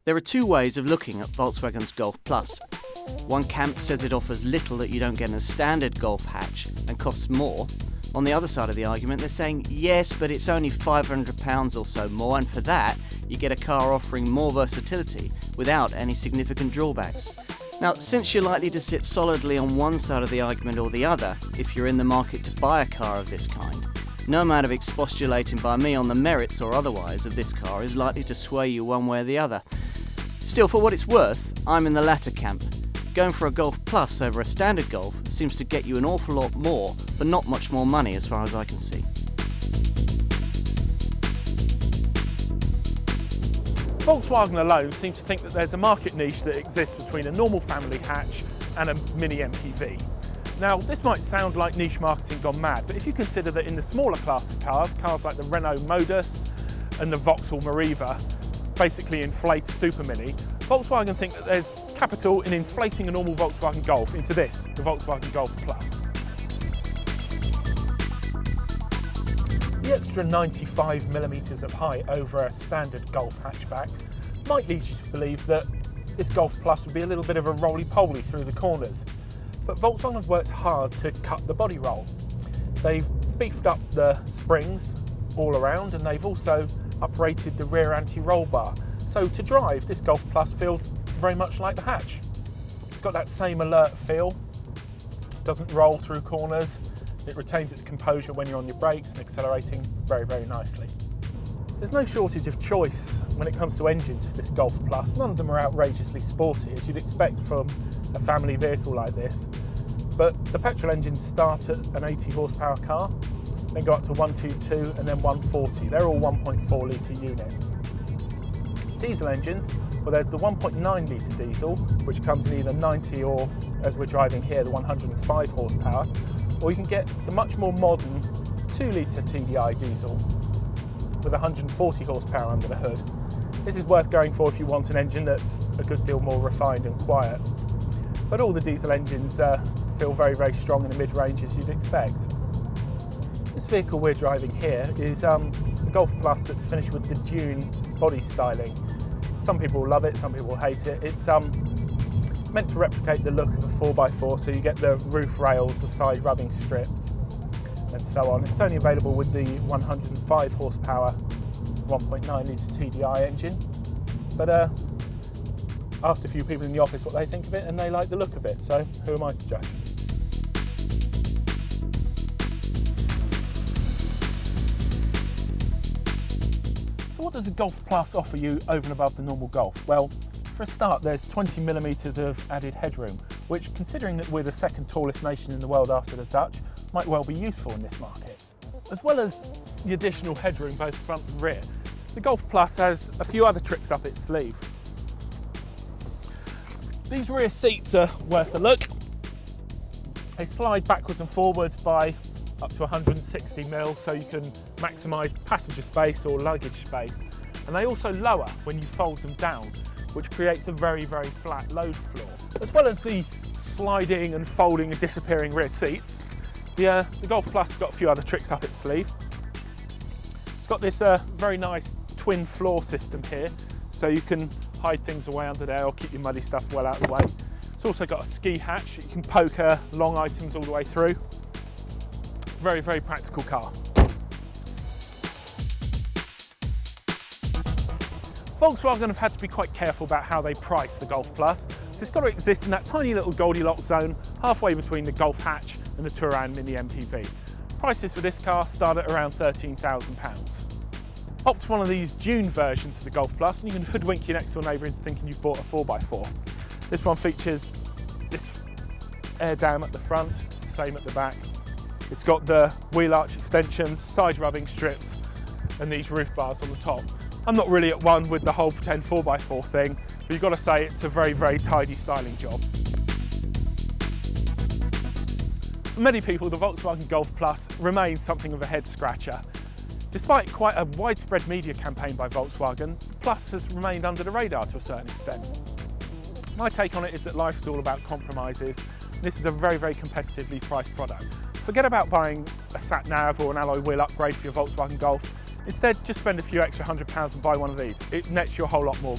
There are two ways of looking at Volkswagen's Golf Plus. One camp says it offers little that you don't get in a standard Golf hatch and costs more. On the other side of the argument, they're saying, yes, but it's only £500 or so more, and for that, you get a car offering more versatility without any significant drawbacks. Now, since you're likely to sit solidly on one side of the argument or the other if you're in the market to buy a car of this kind, no amount of expostulating by me on the merits or otherwise of this car is likely to sway you one way or the other. Still, for what it's worth, I'm in the latter camp. Going for a Golf Plus over a standard Golf seems to get you an awful lot more, but not much more money as far as I can see. Volkswagen alone seem to think that there's a market niche that exists between a normal family hatch and a mini MPV. Now, this might sound like niche marketing gone mad, but if you consider that in the smaller class of cars like the Renault Modus and the Vauxhall Meriva basically inflate a Super Mini, Volkswagen think that there's capital in inflating a normal Volkswagen Golf into this, the Volkswagen Golf Plus. The extra 95mm of height over a standard Golf hatchback might lead you to believe that this Golf Plus would be a little bit of a roly-poly through the corners. But Volkswagen have worked hard to cut the body roll. They've beefed up the springs all around, and they've also uprated the rear anti-roll bar. So to drive, this Golf Plus feels very much like the hatch. It's got that same alert feel, doesn't roll through corners, it retains its composure when you're on your brakes and accelerating very, very nicely. There's no shortage of choice when it comes to engines for this Golf Plus. None of them are outrageously sporty, as you'd expect from a family vehicle like this. But the petrol engines start at an 80 horsepower car, then go up to 122 and then 140. They're all 1.4 litre units. Diesel engines, well, there's the 1.9 litre diesel, which comes in either 90 or, as we're driving here, the 105 horsepower, or you can get the much more modern 2 litre TDI diesel with 140 horsepower under the hood. This is worth going for if you want an engine that's a good deal more refined and quiet. But all the diesel engines feel very, very strong in the mid-range, as you'd expect. This vehicle we're driving here is a Golf Plus that's finished with the Dune body styling. Some people love it, some people hate it. It's meant to replicate the look of a 4x4, so you get the roof rails, the side rubbing strips, and so on. It's only available with the 105 horsepower 1.9 litre TDI engine, but asked a few people in the office what they think of it, and they like the look of it, so who am I to judge? So what does the Golf Plus offer you over and above the normal Golf? Well, for a start, there's 20mm of added headroom, which, considering that we're the second tallest nation in the world after the Dutch, might well be useful in this market. As well as the additional headroom both front and rear, the Golf Plus has a few other tricks up its sleeve. These rear seats are worth a look. They slide backwards and forwards by up to 160mm, so you can maximise passenger space or luggage space. And they also lower when you fold them down, which creates a very, very flat load floor. As well as the sliding and folding and disappearing rear seats, the Golf Plus has got a few other tricks up its sleeve. It's got this very nice twin floor system here, so you can hide things away under there or keep your muddy stuff well out of the way. It's also got a ski hatch, you can poke long items all the way through. Very, very practical car. Volkswagen have had to be quite careful about how they price the Golf Plus, so it's got to exist in that tiny little Goldilocks zone halfway between the Golf hatch and the Touran Mini MPV. Prices for this car start at around £13,000. Opt for one of these Dune versions of the Golf Plus and you can hoodwink your next door neighbour into thinking you've bought a 4x4. This one features this air dam at the front, same at the back. It's got the wheel arch extensions, side rubbing strips and these roof bars on the top. I'm not really at one with the whole pretend 4x4 thing, but you've got to say it's a very, very tidy styling job. For many people, the Volkswagen Golf Plus remains something of a head scratcher. Despite quite a widespread media campaign by Volkswagen, the Plus has remained under the radar to a certain extent. My take on it is that life is all about compromises. This is a very, very competitively priced product. Forget about buying a sat-nav or an alloy wheel upgrade for your Volkswagen Golf. Instead, just spend a few extra £100 and buy one of these. It nets you a whole lot more.